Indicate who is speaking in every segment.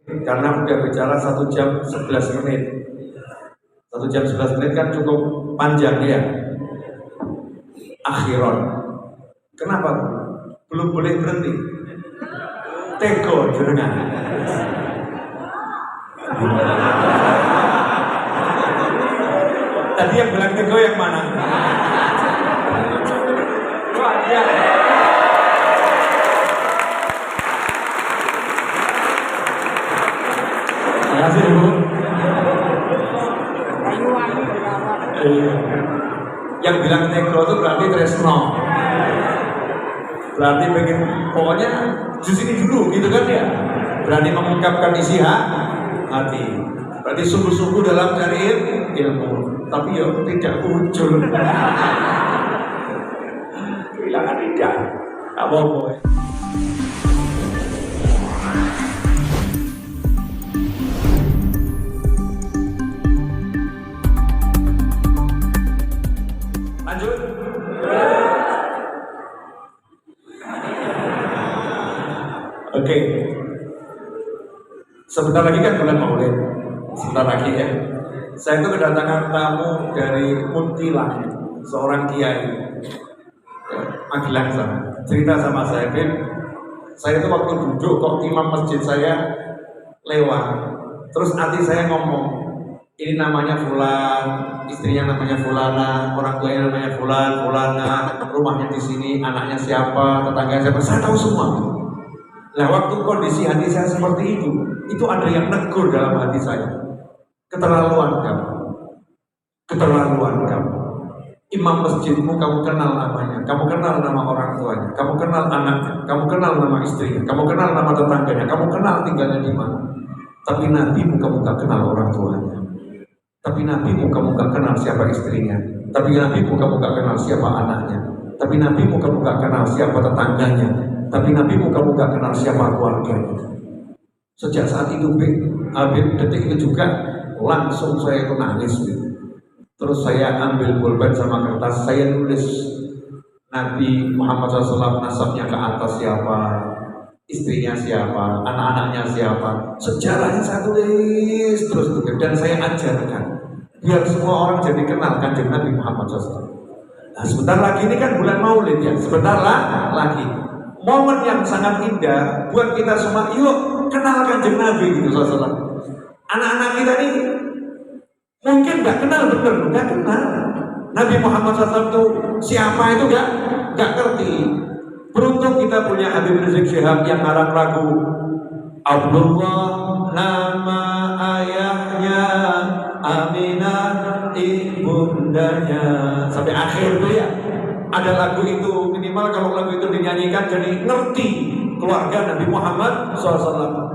Speaker 1: karena udah bicara 1 jam 11 menit. 1 jam 11 menit kan cukup panjang ya. Akhiron. Kenapa? Belum boleh berhenti. Tego jenengan. Tadi yang bilang tego yang mana? Ya. Terima kasih Bu. Yang bilang negro itu berarti tresno. Berarti pengen pokoknya di sini dulu gitu kan ya. Berani mengungkapkan isi hati. Berarti sungguh-sungguh dalam cari ilmu. Tapi ya tidak muncul. Kehilangan tidak. Apa-apa. Lanjut. Oke. Sebentar lagi kan bulan Maulid. Sebentar lagi ya. Saya itu kedatangan tamu dari Muntilan, seorang kiai Magelang sana. Cerita sama saya, Bin. Saya itu waktu duduk kok imam masjid saya lewat. Terus hati saya ngomong, ini namanya Fulan, istrinya namanya Fulana, orang tuanya namanya Fulan, Fulana, rumahnya di sini, anaknya siapa, tetangganya siapa, saya tahu semua. Nah waktu kondisi hati saya seperti itu ada yang negur dalam hati saya. Keterlaluan kamu, keterlaluan kamu. Imam masjidmu kamu kenal namanya, kamu kenal nama orang tuanya, kamu kenal anaknya, kamu kenal nama istrinya, kamu kenal nama tetangganya, kamu kenal tinggalnya di mana. Tapi nabimu kamu gak kenal orang tuanya. Tapi nabimu kamu gak kenal siapa istrinya. Tapi nabimu kamu gak kenal siapa anaknya. Tapi nabimu kamu gak kenal siapa tetangganya. Tapi nabimu kamu gak kenal siapa keluarganya. Sejak saat itu Habib detik itu juga langsung saya itu nangis. Terus saya ambil pulpen sama kertas, saya nulis Nabi Muhammad SAW nasabnya ke atas siapa, istrinya siapa, anak-anaknya siapa, sejarahnya saya tulis terus dan saya ajarkan biar semua orang jadi kenal kanjeng Nabi Muhammad SAW. Nah sebentar lagi ini kan bulan Maulid ya, sebentar lagi momen yang sangat indah buat kita semua. Yuk kenal kanjeng Nabi gitu SAW. Anak-anak kita ini mungkin gak kenal bener, gak kenal Nabi Muhammad SAW itu siapa itu gak ngerti. Beruntung kita punya Habib Rizik Syihab yang ngarang lagu Abdullah nama ayahnya, Aminah ibundanya, sampai akhir itu ya. Ada lagu itu, minimal kalau lagu itu dinyanyikan jadi ngerti keluarga Nabi Muhammad SAW.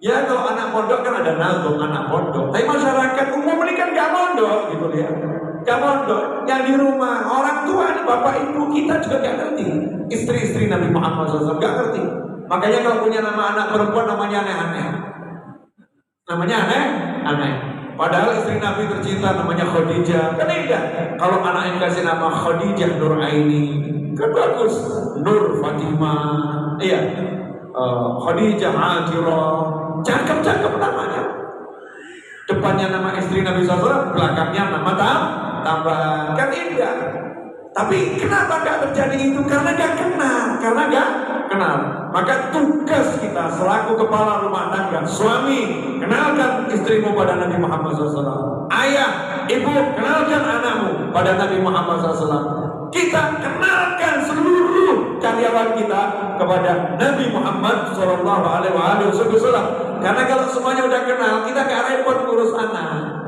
Speaker 1: Ya kalau anak pondok kan ada nazum anak pondok, tapi masyarakat umum ini kan gak pondok gitu ya, gak pondok. Yang di rumah orang tua, bapak ibu kita juga gak ngerti. Istri-istri Nabi Muhammad SAW gak ngerti. Makanya kalau punya nama anak perempuan namanya aneh-aneh. Namanya aneh. Padahal istri Nabi tercinta namanya Khadijah, kan indah. Kalau anak yang kasih nama Khadijah Nur Aini, kan bagus. Nur Fatimah, iya. Khadijah Atira, cakep namanya. Depannya nama istri Nabi SAW, belakangnya nama tambahan, kan indah. Tapi kenapa gak terjadi itu? Karena gak kenal. Maka tugas kita selaku kepala rumah tangga, suami, kenalkan istrimu pada Nabi Muhammad SAW. Ayah, ibu, kenalkan anakmu pada Nabi Muhammad SAW. Kita kenalkan seluruh karyawan kita kepada Nabi Muhammad SAW. Karena kalau semuanya udah kenal, kita gak repot ngurus anak,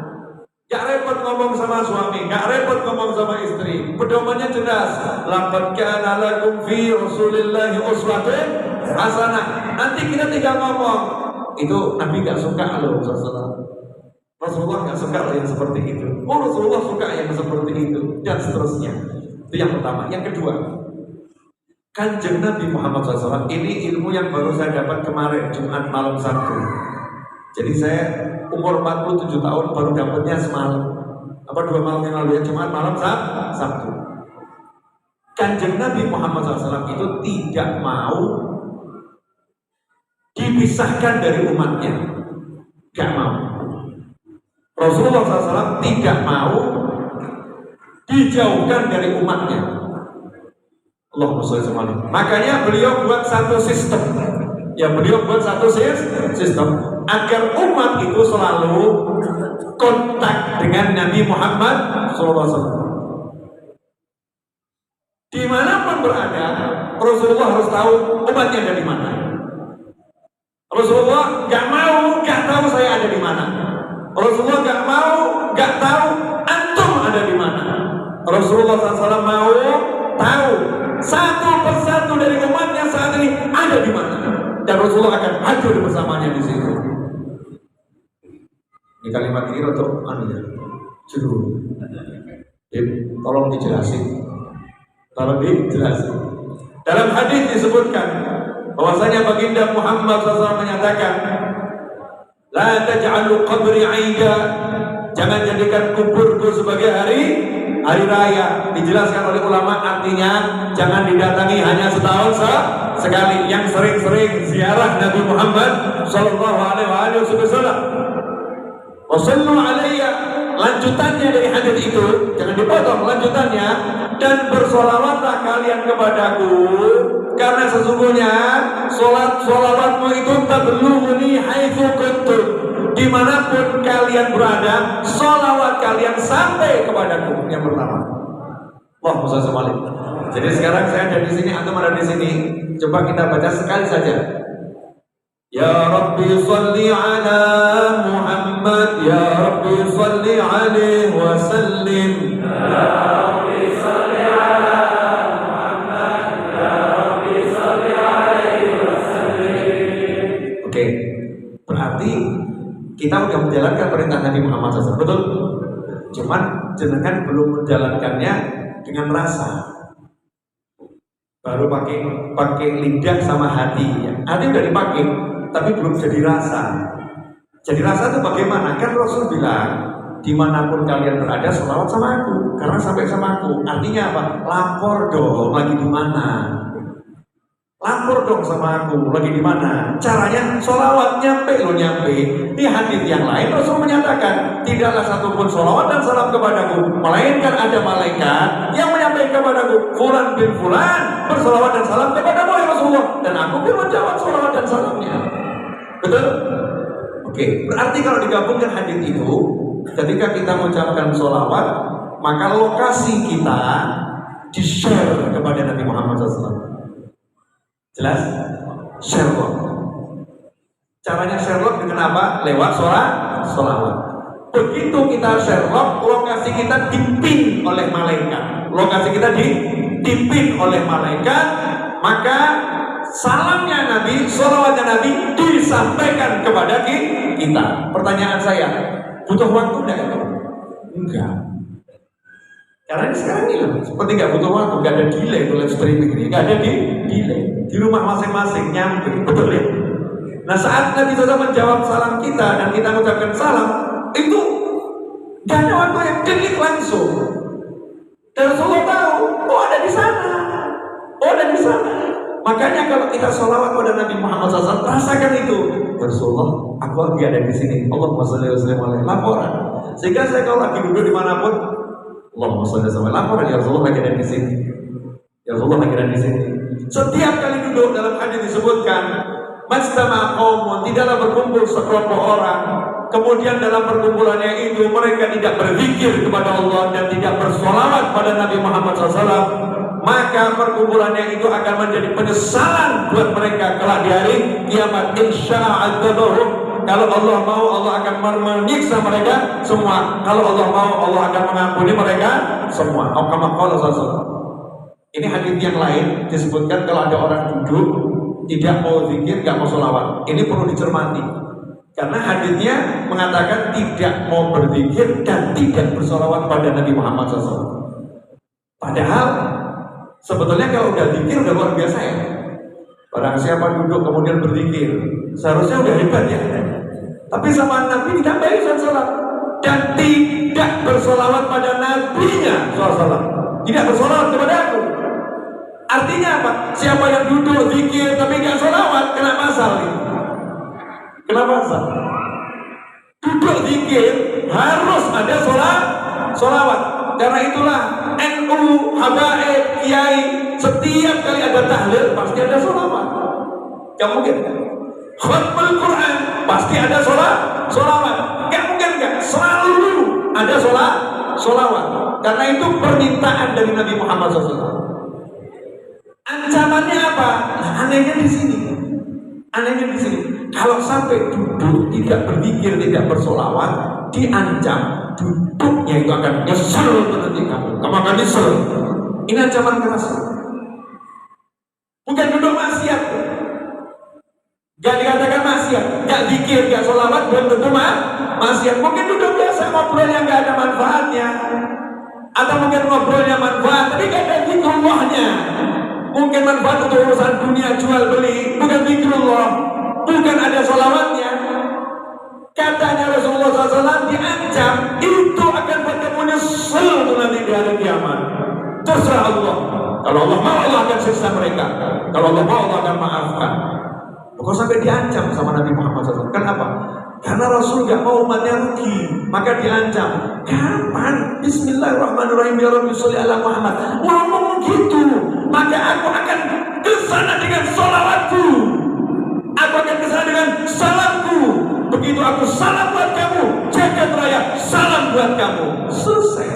Speaker 1: gak repot ngomong sama suami, gak repot ngomong sama istri. Pedomannya jelas. Laqad kana lakum fi Rasulillahi uswatun hasanah. Nanti kita tinggal ngomong, itu Nabi gak suka loh Rasulullah gak suka yang seperti itu. Oh Rasulullah suka yang seperti itu, dan seterusnya. Itu yang pertama. Yang kedua, kanjeng Nabi Muhammad SAW ini ilmu yang baru saya dapat kemarin Jumat malam Sabtu. Jadi saya umur 47 tahun baru dapatnya semalam, 2 malam yang lalu ya, Jumat malam Sabtu. Kanjeng Nabi Muhammad SAW itu tidak mau dipisahkan dari umatnya. Gak mau. Rasulullah SAW tidak mau dijauhkan dari umatnya. Allahumma sholli wa sallim. Makanya beliau buat satu sistem. Ya, beliau buat satu sistem agar umat itu selalu kontak dengan Nabi Muhammad SAW. Dimanapun berada, Rasulullah harus tahu umatnya ada di mana. Rasulullah gak tahu saya ada di mana. Rasulullah gak tahu antum ada di mana. Rasulullah SAW mau tahu satu persatu dari umatnya saat ini ada di mana, dan Rasulullah akan hadir bersamanya di situ. Ini kalimat ini untuk judul. Tolong dijelasin. Dalam hadis disebutkan bahwasanya baginda Muhammad SAW menyatakan, la taj'alu qabri 'aida, jangan jadikan kuburku sebagai hari raya. Dijelaskan oleh ulama, artinya jangan didatangi hanya setahun sekali. Yang sering-sering ziarah Nabi Muhammad sallallahu alaihi wasallam. Wasallu alayya, lanjutannya dari hadis itu jangan dipotong lanjutannya, dan bersolawatlah kalian kepadaku, karena sesungguhnya solawatmu itu tablughuni haitsu kuntum, dimanapun kalian berada, solawat kalian sampai kepadaku. Yang pertama, wah Musa Somali. Jadi sekarang saya ada di sini, antum ada di sini. Coba kita baca sekali saja. Ya Rabbi salli ala Muhammad, Ya Rabbi salli alaihi wa sallim. Ya Rabbi salli ala Muhammad, Ya Rabbi salli alaihi wa sallim. Oke, berarti kita sudah menjalankan perintah Nabi Muhammad SAW, betul? Cuman jenengan belum menjalankannya dengan rasa. Baru pakai lidah sama hati. Hati udah dipakai, tapi belum jadi rasa. Jadi rasa itu bagaimana? Kan Rasul bilang, dimanapun kalian berada, sholawat sama aku, karena sampai sama aku. Artinya apa? Lapor dong, lagi di mana? Lapor dong sama aku, lagi di mana? Caranya sholawat nyampe lo nyampe. Di hadis yang lain Rasul menyatakan, tidaklah satupun sholawat dan salam kepadaku, melainkan ada malaikat yang menyampaikan kepadaku, Fulan bin Fulan bersolawat dan salam kepadamu ya Rasulullah, dan aku pun menjawab sholawat dan salamnya. Betul? Oke, berarti kalau digabungkan hadis itu, ketika kita mengucapkan sholawat, maka lokasi kita di-share kepada Nabi Muhammad SAW. Jelas? Sherlock. Caranya Sherlock dengan apa? Lewat sholawat. Begitu kita Sherlock, lokasi kita dipin oleh malaikat. Lokasi kita dipin oleh malaikat, maka salamnya Nabi, sholawatnya Nabi disampaikan kepada kita. Pertanyaan saya, butuh waktu enggak? Enggak. Karena ini sekarang ini seperti nggak butuh waktu, nggak ada delay live streaming ini, nggak ada delay. Di rumah masing-masing nyampe, betul ya? Nah saat Nabi SAW menjawab salam kita dan kita mengucapkan salam, itu nggak ada waktu yang delik langsung. Dan Rasulullah tahu, oh ada di sana, oh ada di sana. Makanya kalau kita sholawat pada Nabi Muhammad SAW, rasakan itu. Rasulullah, aku lagi ada di sini. Allahumma sholli wa sallim alaihi, laporan. Sehingga saya kalau lagi duduk dimanapun, Allahumma sholli wa sallim, laporan ya Rasulullah lagi ada di sini. Ya Rasulullah lagi ada di sini. Setiap kali duduk dalam hadis disebutkan, Majtama qaumun, tidaklah berkumpul sekelompok orang, kemudian dalam perkumpulannya itu mereka tidak berzikir kepada Allah dan tidak bersolawat pada Nabi Muhammad SAW, maka perkumpulannya itu akan menjadi penyesalan buat mereka kelak di hari kiamat. Insya'adzabahum, kalau Allah mau Allah akan menyiksa mereka semua, kalau Allah mau Allah akan mengampuni mereka semua. Ini hadis yang lain disebutkan kalau ada orang duduk tidak mau zikir, nggak mau sholawat. Ini perlu dicermati karena hadisnya mengatakan tidak mau berzikir dan tidak bersolawat pada Nabi Muhammad SAW. Padahal sebetulnya kalau udah zikir udah luar biasa ya. Barang siapa duduk kemudian berzikir, seharusnya udah hebat ya. Tapi sama Nabi tidak baik SAW dan tidak bersolawat pada Nabi-Nya SAW. Tidak bersolawat kepada aku. Artinya apa? Siapa yang duduk zikir tapi nggak sholawat kena pasal ini. Kenapa sah? Duduk zikir harus ada sholawat. Karena itulah NU, habaib, kiai setiap kali ada tahlil pasti ada sholawat. Gak mungkin kan? Khatmul Quran pasti ada sholawat. Gak mungkin kan? Selalu ada sholawat. Karena itu permintaan dari Nabi Muhammad SAW. Ancamannya apa? Nah, anehnya di sini. Kalau sampai duduk tidak berzikir, tidak bersolawat, diancam duduknya itu akan nyesel nanti kamu akan nyesel. Ini ancaman keras. Bukan duduk maksiat. Gak dikatakan maksiat, gak zikir, gak solawat, belum tentu maksiat. Mungkin duduk biasa ngobrol yang gak ada manfaatnya, atau mungkin ngobrolnya manfaat tapi gak ada zikrullah-nya. Mungkin manfaat untuk urusan dunia jual beli, bukan zikrullah, bukan ada sholawatnya. Katanya Rasulullah SAW diancam itu akan buat kamu nyesel nanti di hari kiamat. Terserah Allah. Kalau Allah mau, Allah akan siksa mereka. Kalau Allah mau, Allah akan maafkan. Kok sampai diancam sama Nabi Muhammad SAW? Kenapa? Karena Rasul gak mau umatnya rugi, maka diancam. Kapan? Bismillahirrahmanirrahim. Ya Rabbi sholli ala Muhammad. Ngomong gitu, maka aku akan kesana dengan sholawatku. Aku akan kesana dengan salamku. Begitu aku salam buat kamu, jagat raya salam buat kamu. Selesai.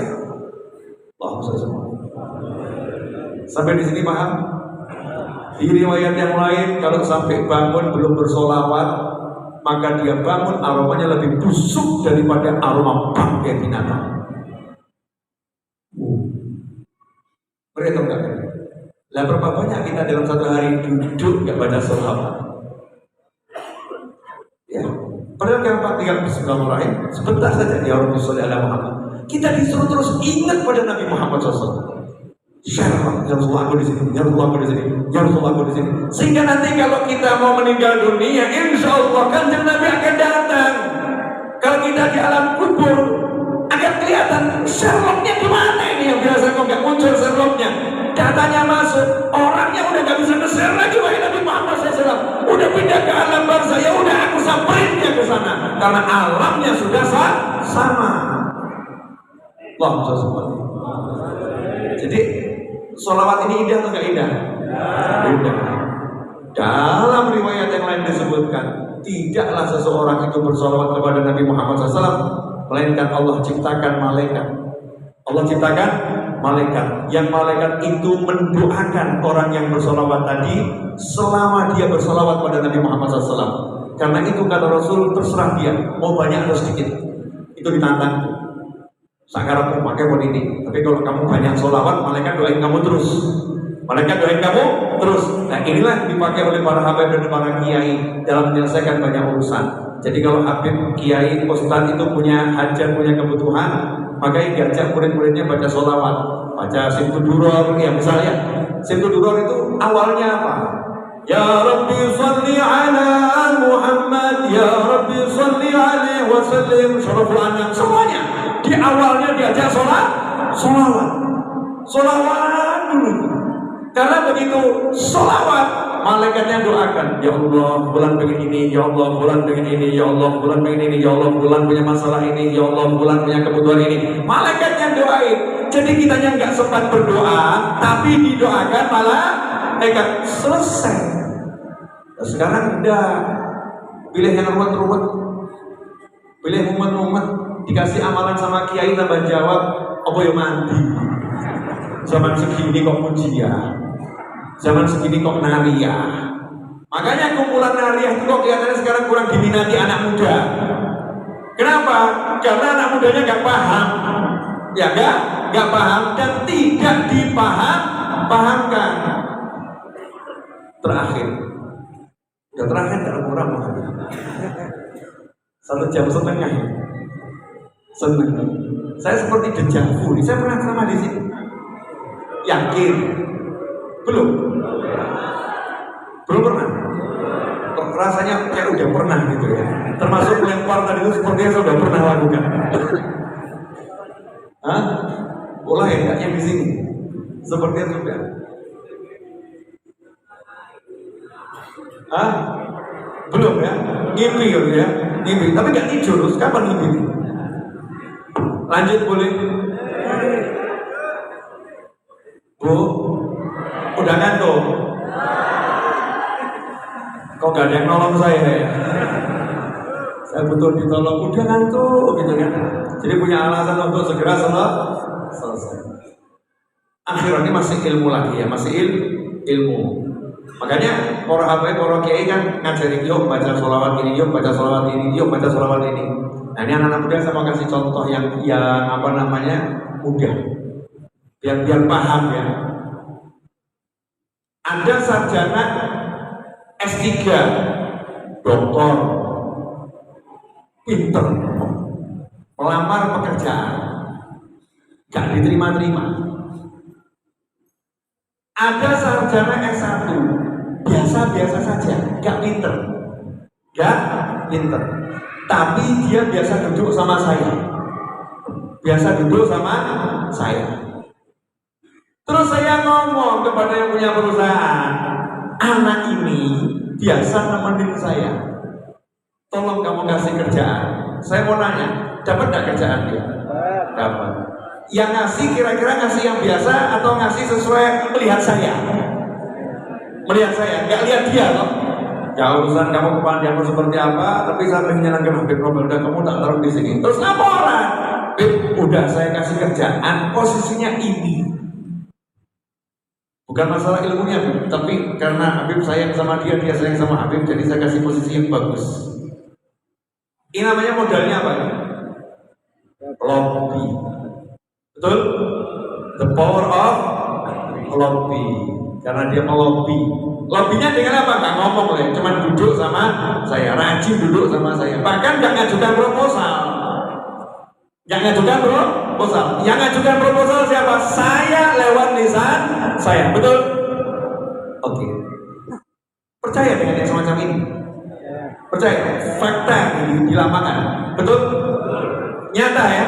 Speaker 1: Sampai di sini paham? Di riwayat yang lain, kalau sampai bangun belum bersolawat, maka dia bangun aromanya lebih busuk daripada aroma bangkai binatang. Mereka enggak? Lah berapa banyak kita dalam satu hari duduk enggak baca sholawat? Ya, padahal tinggal bismillahirrahmanirrahim sebentar saja ya Rabbi sholli ala Muhammad. Kita disuruh terus ingat pada Nabi Muhammad SAW. Ya Rasulullah aku di sini, ya Rasulullah aku di sini, ya Rasulullah aku di sini. Sehingga nanti kalau kita mau meninggal dunia, insya Allah Kanjeng Nabi akan datang. Kalau kita di alam kubur, akan kelihatan Sherlocknya di mana ini yang biasa kok nggak muncul Sherlocknya. Datanya masuk, orangnya udah nggak bisa nge-share lagi wahai Nabi Muhammad SAW. Udah pindah ke alam barzah, ya udah aku samperin dia ke sana karena alamnya sudah sama. Allahumma sholli. Jadi sholawat ini indah atau nggak indah? Indah. Dalam riwayat yang lain disebutkan, tidaklah seseorang itu bersolawat kepada Nabi Muhammad SAW, melainkan Allah ciptakan malaikat. Allah ciptakan malaikat. Yang malaikat itu mendoakan orang yang bersolawat tadi selama dia bersolawat pada Nabi Muhammad SAW. Karena itu kata Rasul, terserah dia mau banyak atau sedikit. Itu ditantang. Sakarapmu pakai pun ini. Tapi kalau kamu banyak sholawat, malaikat doain kamu terus. Malaikat doain kamu terus. Nah inilah yang dipakai oleh para habib dan para kiai dalam menyelesaikan banyak urusan. Jadi kalau habib, kiai, ustaz itu punya hajat, punya kebutuhan, maka diajak murid-muridnya baca sholawat, baca Simtuduror. Ya misalnya Simtuduror itu awalnya apa? Ya Rabbi salli ala Muhammad, Ya Rabbi salli alaihi wasallim, syaraful anam, semuanya di awalnya diajak solawat dulu. Karena begitu solawat, malaikatnya doakan, ya Allah bulan pengen ini, ya Allah bulan pengen ini, ya Allah bulan pengen ini, ya Allah bulan punya masalah ini, ya Allah bulan punya kebutuhan ini. Malaikatnya doain. Jadi kitanya nggak sempat berdoa, tapi didoakan malah malaikat. Selesai. Nah, sekarang udah pilih yang ruwet-ruwet, pilih umat-umat, dikasih amalan sama kiai tambah jawab, apa ya mandi. Zaman segini kok mujiah, zaman segini kok nariyah. Makanya kumpulan nariyah itu kok kelihatannya sekarang kurang diminati anak muda. Kenapa? Karena anak mudanya nggak paham, ya nggak paham dan tidak dipahamkan. Terakhir dalam kurang 1,5 jam. Seneng. Saya seperti dejavu nih. Saya pernah ceramah di sini. Yakin? Belum pernah. Kok rasanya kayak udah pernah gitu ya. Termasuk melempar tadi itu sepertinya saya udah pernah lakukan. Hah? Mulai enggaknya di sini? Sepertinya sudah. Hah? Belum ya? ngimpi gitu ya, ngimpi. Tapi nggak tidur, terus kapan ngimpi? Lanjut boleh? Bu, udah ngantuk? Kok gak ada yang nolong saya ya? Saya butuh ditolong, udah ngantuk gitu kan. Jadi punya alasan untuk segera selesai. Akhirnya ini masih ilmu lagi ya, masih ilmu. Makanya para habaib, para kiai kan ngajarin yuk baca sholawat ini, yuk baca sholawat ini, yuk baca sholawat ini. Nah ini anak-anak muda saya mau kasih contoh yang apa namanya mudah, biar paham ya. Ada sarjana S3, doktor, pinter, melamar pekerjaan, gak diterima-terima. Ada sarjana S1, biasa-biasa saja, gak pinter, tapi dia biasa duduk sama saya, Terus saya ngomong kepada yang punya perusahaan, anak ini biasa nemenin saya, tolong kamu kasih kerjaan. Saya mau nanya, dapat gak kerjaan dia? Dapat. Yang ngasih kira-kira ngasih yang biasa atau ngasih sesuai melihat saya? Melihat saya, gak lihat dia loh. Gak urusan kamu kepandaianmu seperti apa, tapi saya menyenangkan Habib Nobel, udah kamu tak taruh di sini. Terus laporan, Habib, udah saya kasih kerjaan, posisinya ini. Bukan masalah ilmunya, tapi karena Habib sayang sama dia, dia sayang sama Habib, jadi saya kasih posisi yang bagus. Ini namanya modalnya apa? Lobby. Betul? The power of lobby. Karena dia melobby. Lobbynya dengan apa? Gak ngomong ya, cuman duduk sama saya, rajin duduk sama saya. Bahkan gak ngajukan proposal. Yang ngajukan proposal siapa? Saya lewat lisan saya. Betul? Oke. Percaya dengan yang semacam ini? Percaya? Fakta ini di lapangan. Betul? Nyata ya?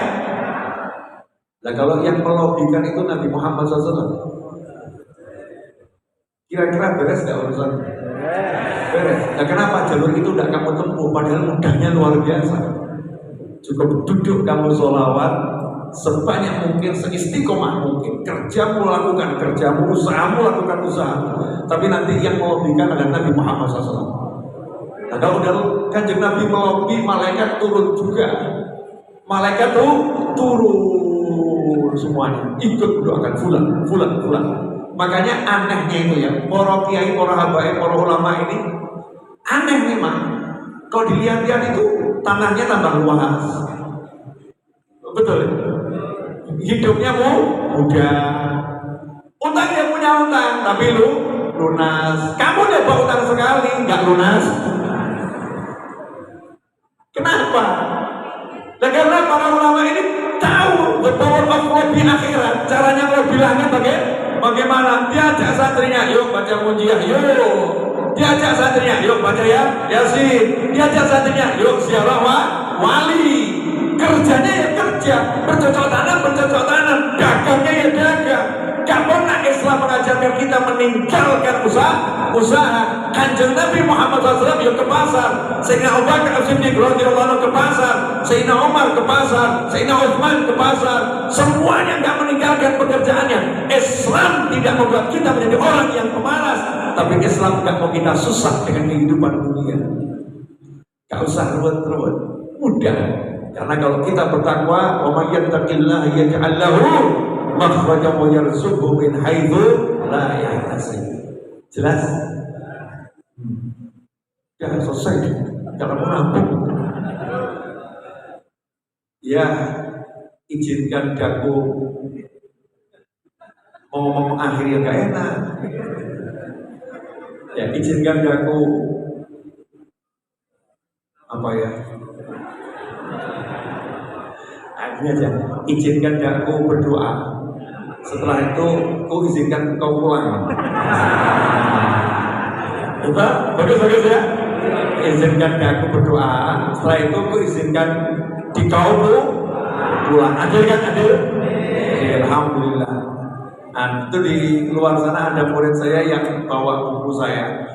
Speaker 1: Nah kalau yang melobikan itu Nabi Muhammad SAW, kira-kira beres gak urusan? Beres. Nah kenapa jalur itu tidak kamu tempuh? Padahal mudahnya luar biasa. Cukup duduk kamu sholawat sebanyak mungkin, seistiqomah mungkin. Kerjamu lakukan kerjamu, usahamu lakukan usahamu. Tapi nanti yang melobikan adalah Nabi Muhammad SAW. Nah kalau Kanjeng Nabi melobi, malaikat turun juga. Malaikat tuh turun semuanya, ikut mendoakan fulan. Makanya anehnya itu ya, para kiai, para habaib, para ulama ini aneh memang. Kalau dilihat-lihat itu tanahnya tambah luas. Betul. Hidupnya mudah. Utang dia punya utang, tapi lunas. Kamu udah bawa utang sekali, nggak lunas. Kenapa? Nah karena para ulama ini tahu the power of lobby akhirat. Caranya lobby langit bagaimana? Diajak santrinya, yuk baca munjiah, yuk. Diajak santrinya, yuk baca ya Yasin. Diajak santrinya, yuk ziarah wali. Kerjanya ya kerja, bercocok tanam, dagangnya ya dagang. Gak pernah Islam mengajarkan kita meninggalkan usaha. Kanjeng Nabi Muhammad SAW yuk ke pasar. Sayyidina Abu Bakar As-Siddiq radhiyallahu anhu ke pasar. Sayyidina Umar ke pasar. Sayyidina Utsman ke pasar. Semuanya gak meninggalkan pekerjaannya. Islam tidak membuat kita menjadi orang yang pemalas, tapi Islam gak mau kita susah dengan kehidupan dunia. Gak usah ruwet-ruwet, mudah. Karena kalau kita bertakwa, wa may yattaqillaha yaj'al lahu makhrajan wa yarzuqhu min haitsu la yahtasib. Jelas? Ya selesai. Jangan menampung. Ya, izinkan daku mau ngomong mengakhiri yang gak enak. Ya, izinkan daku apa ya? Akhirnya aja, izinkan daku berdoa. Setelah itu, ku izinkan kau pulang. Coba, bagus ya. Izinkan daku berdoa. Setelah itu, ku izinkan di kaumu pulang. Adil kan? Adil? Alhamdulillah. Nah, itu di luar sana ada murid saya yang bawa buku saya.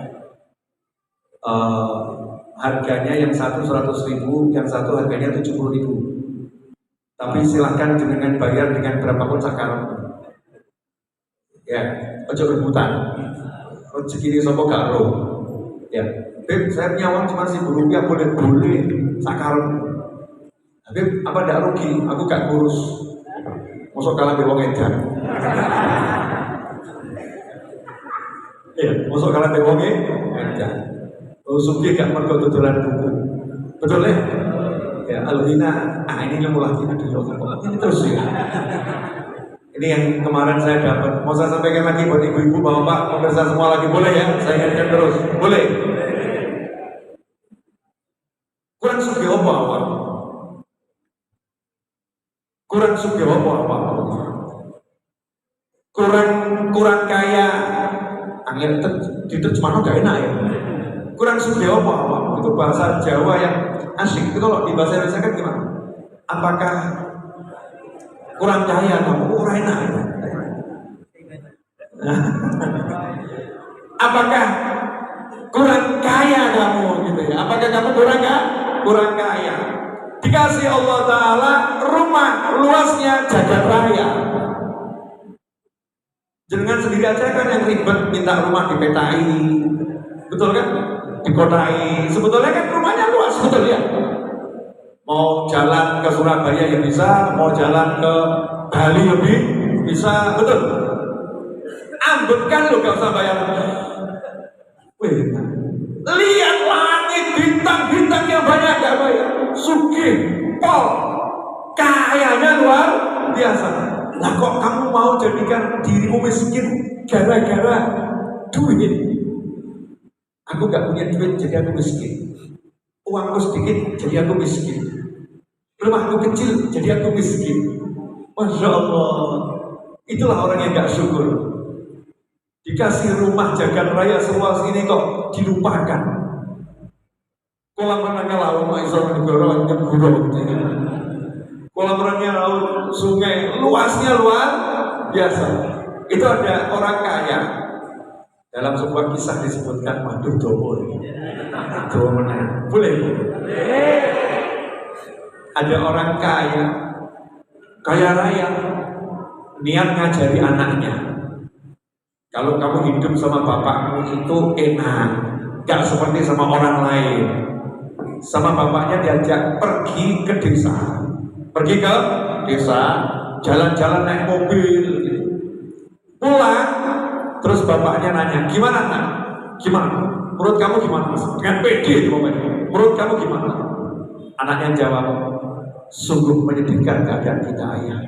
Speaker 1: Harganya yang satu 100.000, yang satu harganya 70.000. Tapi silahkan dengan bayar dengan berapapun sakarep. Ya, ojo rebutan. Rezeki ini sopo gak roh. Ya, Beb, saya punya uang cuma Rp1.000, boleh sakarep. Beb, apa ndak rugi? Aku gak kurus. Mosok kalah be wong edan. Iya, mosok kalah be wong edan. Oh, sugih gak mergo dodolan buku. Betul ya? Ya, Alwina, ini nemu lagi dulu. Ini terus ya. Ini yang kemarin saya dapat. Mau saya sampaikan lagi buat ibu-ibu, bapak, pemirsa semua lagi, boleh ya? Saya ingatkan terus, boleh. Kurang sugih apa awak? Kurang sugih apa awak? Kurang kaya. Angin diterjemahkan gak enak ya. Kurang sugih apa awak? Itu bahasa Jawa yang asik. Itu kalau di bahasa Indonesia kan gimana? Apakah kurang kaya kamu? Kurang enak ya? Apakah kurang kaya kamu gitu ya? Apakah kamu kurang kaya? Dikasih Allah Ta'ala rumah luasnya jagat raya. Jangan sendiri aja kan yang ribet minta rumah dipetai, betul kan? Dikotai. Sebetulnya kan rumahnya luas, betul ya? Mau jalan ke Surabaya ya bisa, mau jalan ke Bali ya bisa, betul? Ambekan lo gak usah bayar. Wih, lihat langit, bintang-bintang yang banyak gak bayar. Sugih, pol, kayanya luar biasa. Nah kok kamu mau jadikan dirimu miskin gara-gara duit? Aku gak punya duit jadi aku miskin. Uangku sedikit jadi aku miskin. Rumahku kecil jadi aku miskin. Masya Allah. Itulah orang yang gak syukur. Dikasih rumah jagat raya seluas ini kok dilupakan. Kolam renangnya laut Maisal Negoro yang gurau. Kolam renangnya laut sungai luasnya luar biasa. Itu ada orang kaya. Dalam sebuah kisah disebutkan waduh dowo menang. Boleh? Ada orang kaya raya, niat ngajari anaknya. Kalau kamu hidup sama bapakmu itu enak, gak seperti sama orang lain. Sama bapaknya diajak pergi ke desa, jalan-jalan naik mobil, pulang. Terus bapaknya nanya, gimana nak? Gimana? Menurut kamu gimana? Dengan pede pokoknya. Menurut kamu gimana? Anaknya jawab, sungguh menyedihkan keadaan kita ayah.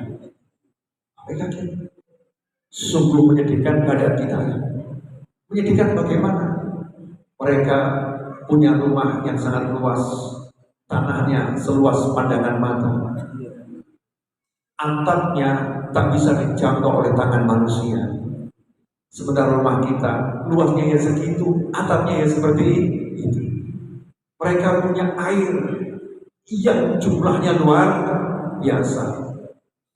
Speaker 1: Apa lagi? Sungguh menyedihkan keadaan kita ayah. Menyedihkan bagaimana? Mereka punya rumah yang sangat luas, tanahnya seluas pandangan mata. Atapnya tak bisa dijangkau oleh tangan manusia. Sementara rumah kita luasnya ya segitu, atapnya ya seperti itu. Mereka punya air yang jumlahnya luar biasa.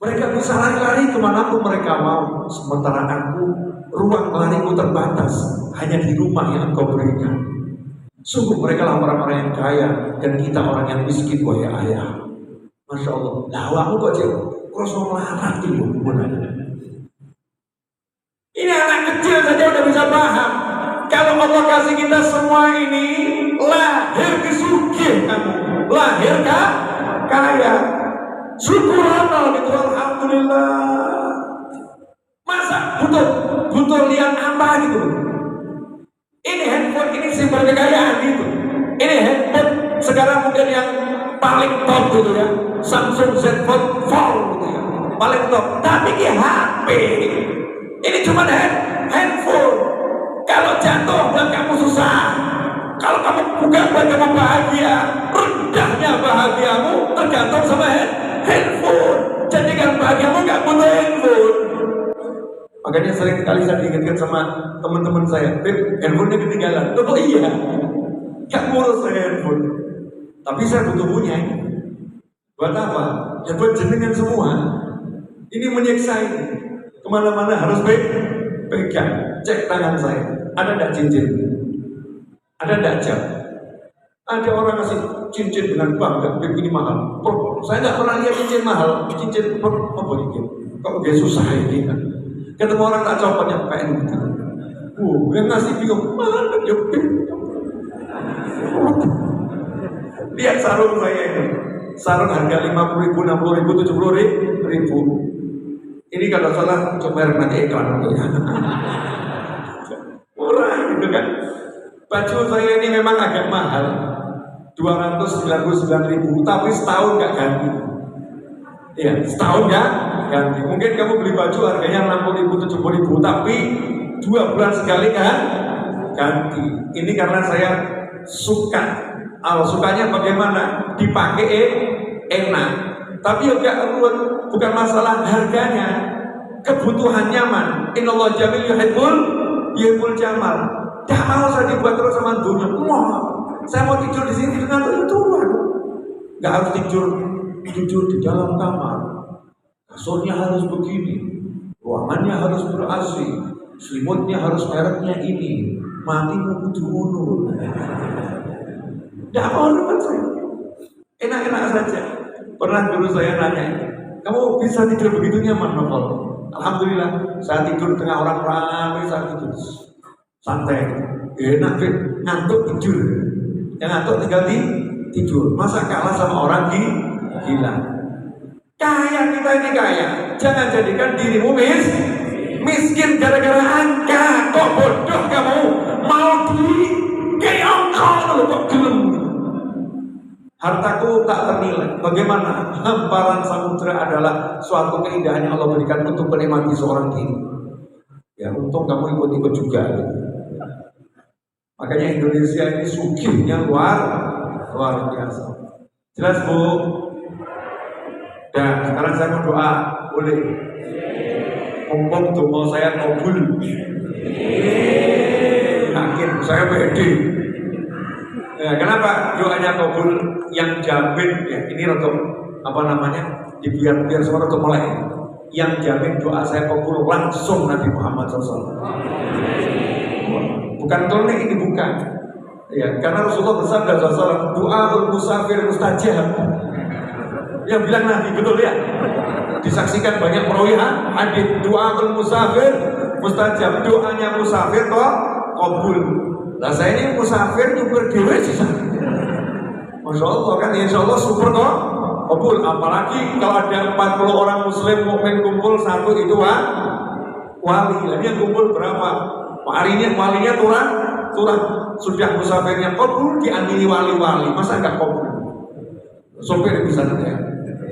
Speaker 1: Mereka bisa lari-lari kemanapun mereka mau. Sementara aku, ruang lariku terbatas hanya di rumah yang engkau berikan. Sungguh mereka lah orang-orang yang kaya dan kita orang yang miskin, wahai ayah. Masya Allah. Lah awakmu kok cek kroso melarat itu. Ini anak kecil saja udah bisa paham. Kalau Allah kasih kita semua ini, lahir kesugih kamu, lahir kaya. Syukuran gitu, alhamdulillah. Masa butuh lihat apa gitu? Ini handphone, ini simbol kekayaan gitu. Ini handphone sekarang mungkin yang paling top gitu ya, Samsung Z Fold 4 gitu ya, paling top. Tapi ini HP. Ini cuma handphone. Kalau jatuh buat kamu susah. Kalau kamu bukan buat kamu bahagia. Rendahnya bahagiamu tergantung sama handphone. Jadi kan bahagiamu gak butuh handphone. Makanya sering sekali saya diingatkan sama teman-teman saya, Beb, handphonenya ketinggalan. Oh iya, gak ngurus saya handphone. Tapi saya butuh punya ini. Buat apa? Ya buat jenengan semua. Ini menyiksa ini. Kemana-mana harus pegang, cek tangan saya, ada enggak cincin, ada enggak jam, Ada orang ngasih cincin dengan bangga, ini mahal. Saya nggak pernah lihat cincin mahal, cincin apa ini? Kok dia susah ini kan? Ketemu orang tak copotnya kayak gitu. Yang ngasih bingung, mana dia? Lihat sarung saya ini, sarung harga 50.000, 60.000, 70.000. Ini kalau salah coba nanti iklan murah gitu kan. Baju saya ini memang agak mahal, 299.000, tapi setahun nggak ganti. Ya, setahun nggak ganti. Mungkin kamu beli baju harganya 60.000, 70.000, tapi 2 bulan sekali kan ganti. Ini karena saya suka. Sukanya bagaimana? Dipakai enak. Tapi juga bukan masalah harganya, kebutuhan nyaman. Innallaha jamil yuhibbul jamal. Dah mau saya dibuat terus sama dunia. Wah, saya mau tidur di sini dengan turun. Nggak harus tidur di dalam kamar. Kasurnya harus begini, ruangannya harus ber-AC, selimutnya harus mereknya ini. Mati mau bunuh. Nggak mau dapat saya. Enak-enak saja. Pernah dulu saya nanya, kamu bisa tidur begitu nyaman, Novel? Alhamdulillah, saya tidur tengah orang ramai, saya tidur santai, enak deh, ngantuk tidur. Yang ngantuk tinggal tidur. Masa kalah sama orang gila? Kaya kita ini kaya, jangan jadikan dirimu miskin gara-gara angka. Kok bodoh kamu mau keong kok gelem. Hartaku tak ternilai. Bagaimana? Hamparan samudera adalah suatu keindahan yang Allah berikan untuk menikmati seorang diri. Ya, untung kamu ikut-ikut juga. Makanya Indonesia ini sugihnya luar biasa. Jelas, Bu? Dan sekarang saya mau doa, boleh? Mumpung doa saya kabul. Yakin, saya pede. Ya, kenapa doanya kabul? Yang jamin ya, ini untuk apa namanya? Biar semua untuk mulai. Yang jamin doa saya kabul langsung Nabi Muhammad SAW. Bukan klinik ini, bukan. Ya, karena Rasulullah bersabda SAW, doa musafir mustajab. Yang bilang Nabi, betul ya? Disaksikan banyak perawi hadis, doa musafir mustajab. Doanya musafir kok kabul. Nah saya ini musafir nyukur dewe sih. Masya Allah kan, insya Allah super kok kabul. Apalagi kalau ada 40 orang muslim mukmin kumpul satu itu wali. Ini yang kumpul berapa? Walinya turun. Sudah musafirnya kabul, diamini wali-wali. Masa enggak kabul? Sopir bisa ya.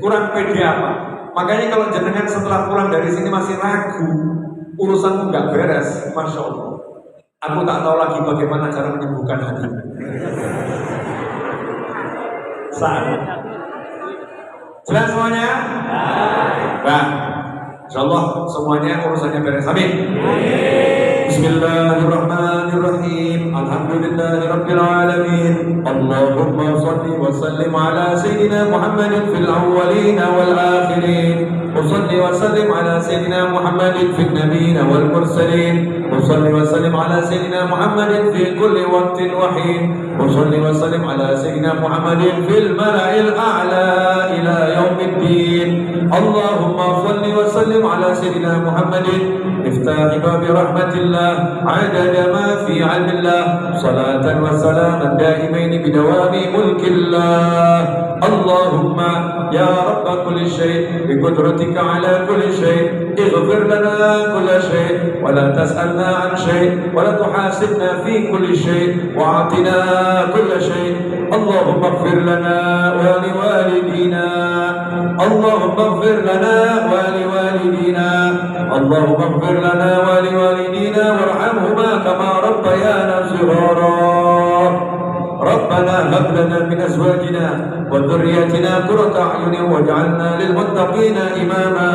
Speaker 1: Kurang pede apa? Makanya kalau jenengan setelah pulang dari sini masih ragu, urusanmu enggak beres, Masya Allah. Aku tak tahu lagi bagaimana cara menyembuhkan hati. Jelas semuanya? Nah, insyaallah semuanya urusannya beres. Amin. Bismillahirrahmanirrahim. Alhamdulillahirabbil alamin. Allahumma shalli wa sallim ala sayyidina Muhammadin fil awwalin wal akhirin. وصلي وسلم على سيدنا محمد في النبيين والمرسلين وصلي وسلم على سيدنا محمد في كل وقت وحين وصلي وسلم على سيدنا محمد في الملأ الأعلى إلى يوم الدين اللهم صل وسلم على سيدنا محمد مفتاح باب رحمة الله عدد ما في علم الله صلاة وسلاما دائمين بدوام ملك الله اللهم يا رب كل شيء بقدرتك على كل شيء اغفر لنا كل شيء ولا تسألنا عن شيء ولا تحاسبنا في كل شيء واعطنا كل شيء اللهم اغفر لنا ولوالدينا اللهم اغفر لنا ولوالدينا اللهم اغفر لنا ولوالدينا وارحمهما كما ربيانا صغارا ربنا هب لنا من ازواجنا وذرياتنا قرة اعين واجعلنا للمتقين اماما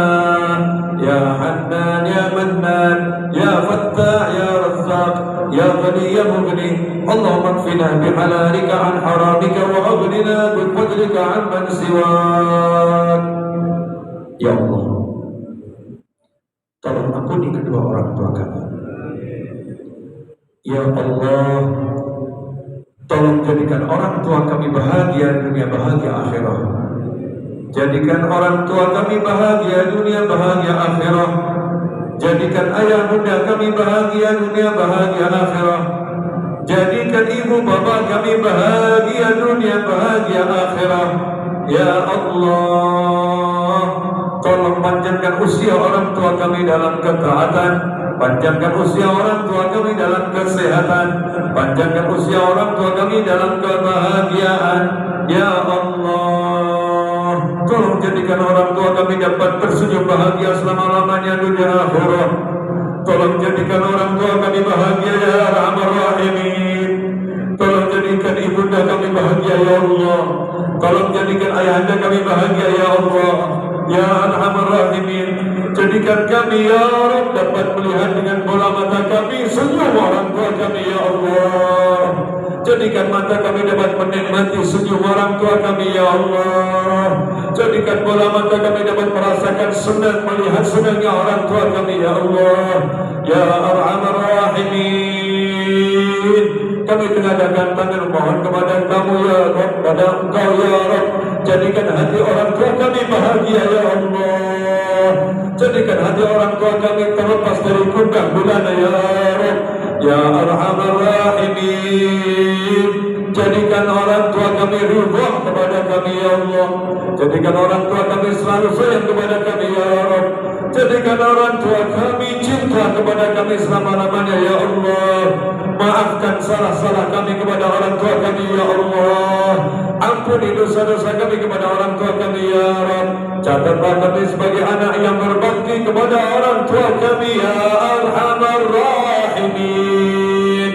Speaker 1: يا حنان يا منان يا فتاح يا رزاق يا غني يا مغني اللهم اكفنا بحلالك عن حرامك واغننا بفضلك عمن سواك يا Allah, tolong ampuni kedua orang tua kami. Ya Allah, Tolong jadikan orang tua kami bahagia dunia, bahagia akhirat. Jadikan orang tua kami bahagia dunia, bahagia akhirat. Jadikan ayah bunda kami bahagia dunia, bahagia akhirat. Jadikan ibu bapa kami bahagia dunia, bahagia akhirat. Ya Allah, tolong panjangkan usia orang tua kami dalam ketaatan, panjangkan usia orang tua kami dalam kesehatan, panjangkan usia orang tua kami dalam kebahagiaan. Ya Allah, tolong jadikan orang tua kami dapat tersenyum bahagia selama-lamanya dunia akhirat. Tolong jadikan orang tua kami bahagia ya Arhamar Rahimin. Tolong jadikan ibunda kami bahagia ya Allah. Tolong jadikan ayahanda kami bahagia ya Allah. Ya Arhamar Rahimin, jadikan kami ya Rabb dapat melihat dengan bola mata kami senyum orang tua kami ya Allah. Jadikan mata kami dapat menikmati senyum orang tua kami ya Allah. Jadikan bola mata kami dapat merasakan senang melihat senangnya orang tua kami ya Allah. Ya Arhamar Rahimin, kami mengadakan tangan mohon kepada kamu ya Rabb, pada engkau ya Rabb. Jadikan hati orang tua kami bahagia ya Allah. Jadikan hati orang tua kami terlepas dari gundah gulana ya Rabb. Ya Arhamar Rahimin, jadikan orang tua kami ridha kepada kami ya Allah. Jadikan orang tua kami selalu sayang kepada kami ya Rabb. Jadikan orang tua kami cinta kepada kami selama-lamanya ya Allah. Maafkan salah-salah kami kepada orang tua kami ya Allah. Ampuni dosa-dosa kami kepada orang tua kami ya Rabb. Catatlah kami sebagai anak yang berbakti kepada orang tua kami ya Arhamar Rahimin.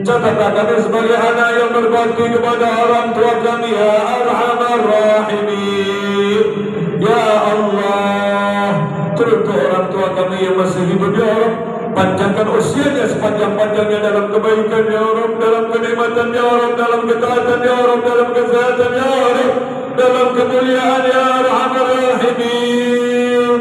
Speaker 1: Catatlah kami sebagai anak yang berbakti kepada orang tua kami ya Arhamar Rahimin. Ya Allah, teruntuk orang tua kami yang masih hidup ya Rabb, panjangkan usianya sepanjang-panjangnya dalam kebaikan ya Rabb, dalam kenikmatan ya Rabb, dalam ketaatan ya Rabb, dalam kesehatan ya Rabb, dalam kemuliaan ya Arhamar Rahimin.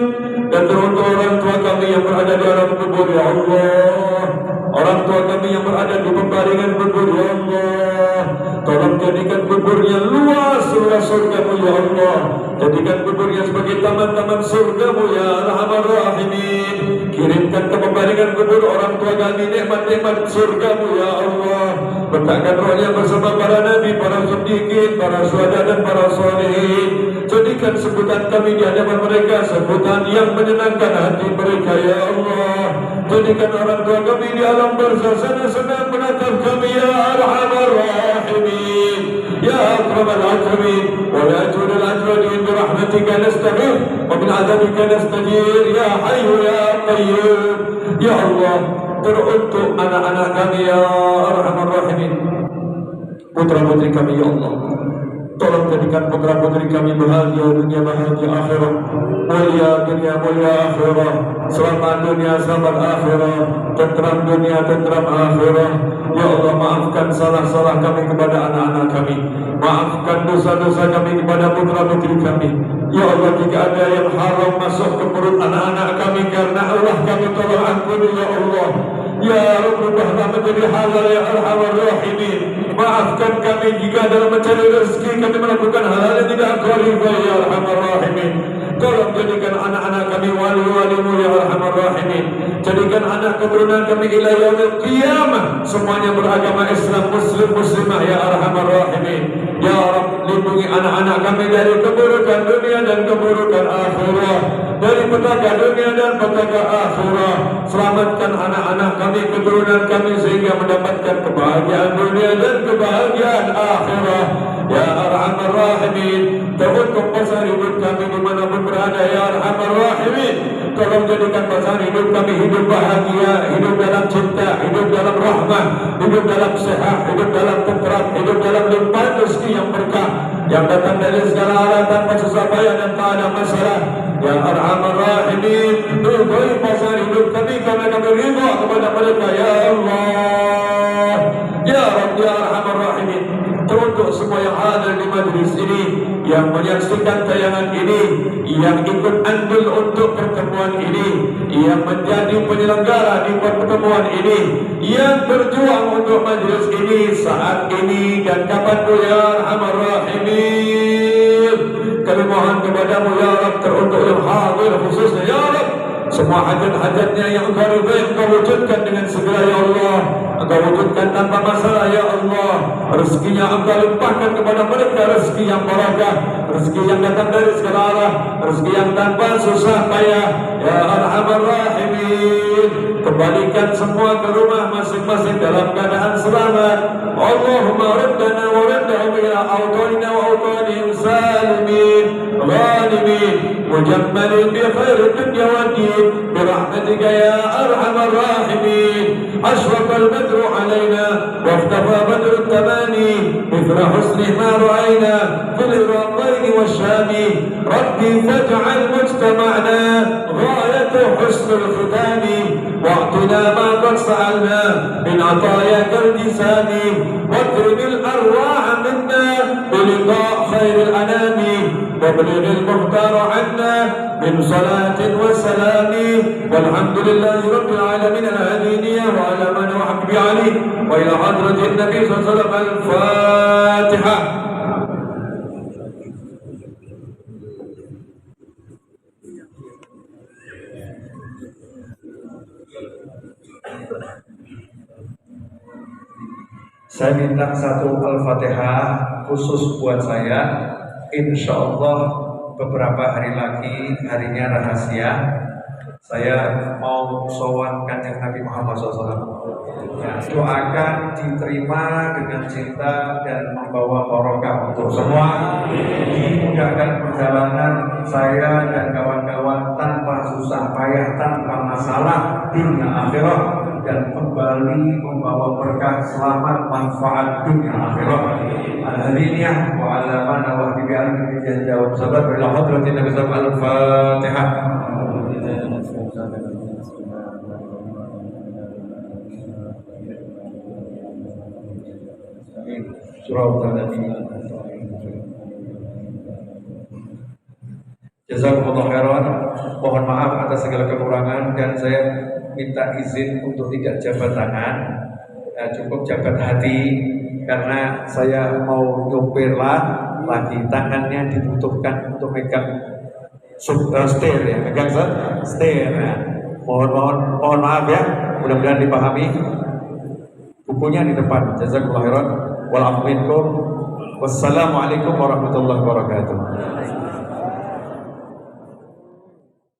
Speaker 1: Dan teruntuk orang tua kami yang berada di alam kubur ya Allah, orang tua kami yang berada di pembaringan kubur ya Allah, tolong jadikan kuburnya luas surga-surgamu ya Allah. Jadikan kuburnya sebagai taman-taman surgamu ya Arhamar Rahimin. Kirimkan ke pembaringan kubur orang tua kami nikmat-nikmat surgamu ya Allah. Letakkan rohnya bersama para nabi, para siddiqin, para syuhada dan para sholihin. Jadikan sebutan kami di hadapan mereka sebutan yang menyenangkan hati mereka ya Allah. Jadikan orang tua kami di alam barzakh senang menatap kami ya Arhamar Rahimin. Ya Akramal Akramin, wa la tudil ajwadin birahmatika nastaghfir wa min adabika nastajir ya Hayyu ya Qayyum. Ya Allah, teruntuk anak-anak kami ya Arhamar Rahimin, putra-putri kami ya Allah, tolong jadikan putra-putri kami bahagia dunia, bahagia akhirat, mulia dunia, mulia akhirat, selamat dunia, selamat akhirat, tentram dunia, tentram akhirat. Ya Allah, maafkan salah-salah kami kepada anak-anak kami, maafkan dosa-dosa kami kepada putra-putri kami. Ya Allah, jika ada yang haram masuk ke perut anak-anak kami karena Allah, kami tolong ampuni ya Allah. Ya Rabb, rubahlah menjadi halal ya Arhamar Rahimin. Maafkan kami jika dalam mencari rezeki kami melakukan hal-hal yang tidak Engkau ridha ya Arhamar Rahimin. Tolong jadikan anak-anak kami wali-walimu ya Arhamar Rahimin. Jadikan anak keturunan kami ila yaumil qiyamah semuanya beragama Islam, muslim, muslimah ya Arhamar Rahimin. Ya Rabb, lindungi anak-anak kami dari keburukan dunia dan keburukan akhirat, dari petaka dunia dan petaka akhirat. Selamatkan anak-anak kami, keturunan kami sehingga mendapatkan kebahagiaan dunia dan kebahagiaan akhirat ya Arhamar Rahimin. Teruntuk pasangan hidup kami dimanapun berada ya Arhamar Rahimin. Tolong jadikan pasangan hidup kami hidup bahagia, hidup dalam cinta, hidup dalam rahmah, hidup dalam sehat, hidup dalam tentram, hidup dalam limpahan rezeki yang berkah yang datang dari segala arah tanpa susah payah dan tak ada masalah ya Arhamar Rahimin. Ridhoi pasangan hidup kami karena kami ridha kepada mereka ya Allah. Ya Rabb ya Arhamar Rahimin, teruntuk semua yang hadir di majlis ini yang menyaksikan tayangan ini, yang ikut andil untuk pertemuan ini, yang menjadi penyelenggara di pertemuan ini, yang berjuang untuk majelis ini saat ini dan kapanpun ya Arhamar Rahimin. Kami mohon kepadamu ya Rabb, teruntuk yang hadir khususnya ya Rabb, semua hajat-hajatnya yang Engkau ridai Engkau wujudkan dengan segera ya Allah. Engkau wujudkan tanpa masalah ya Allah. Rezekinya Engkau limpahkan kepada mereka, rezeki yang barakah, rezeki yang datang dari segala arah, rezeki yang tanpa susah payah ya Arhamar Rahimin. Kembalikan semua ke rumah masing-masing dalam keadaan selamat. Allahumma raddana wa raddahum ila awtanina wa awtanihim salimin ghalimin mujammalin bi khairi dunya wa din birahmatika ya Arhamar Rahimin. أشرق البدر علينا واختفى بدر التماني مثل حسن ما رأينا في العراقين والشام. ربي فاجعل مجتمعنا غاية حسن الختام واعطنا ما قد سألنا من عطاياك الجسام واكرم الأرواح منا بلقاء خير الأنام وابلغ المختار عنا من صلاة وسلام والحمد لله رب العالمين الهدينية وعلى من وحب عليه وإلى حضرة النبي صلى الله عليه وسلم. الفاتحة. Saya minta satu Al-Fatihah khusus buat saya. Insya Allah beberapa hari lagi, harinya rahasia, saya mau sowan Kanjeng Nabi Muhammad SAW. Ya, doakan diterima dengan cinta dan membawa barokah untuk semua. Dimudahkan perjalanan saya dan kawan-kawan tanpa susah payah, tanpa masalah dunia akhirat, dan kembali membawa berkah, selamat, manfaat dunia akhirat. Al-Hadiniyah wa ala man wa bi al-hidayah jawab salat ila hadratin Nabi sallallahu alaihi wasallam. Al-Fatihah. Surah Al-Nabi. Jazakumullah khairan. Mohon maaf atas segala kekurangan dan saya minta izin untuk tidak jabat tangan, cukup jabat hati, karena saya mau nyopir lagi, tangannya dibutuhkan untuk megang setir ya, megang setir ya. Mohon maaf ya, mudah-mudahan dipahami. Bukunya di depan. Jazakumullah khairan. Wal afwa minkum. Wassalamualaikum warahmatullahi wabarakatuh.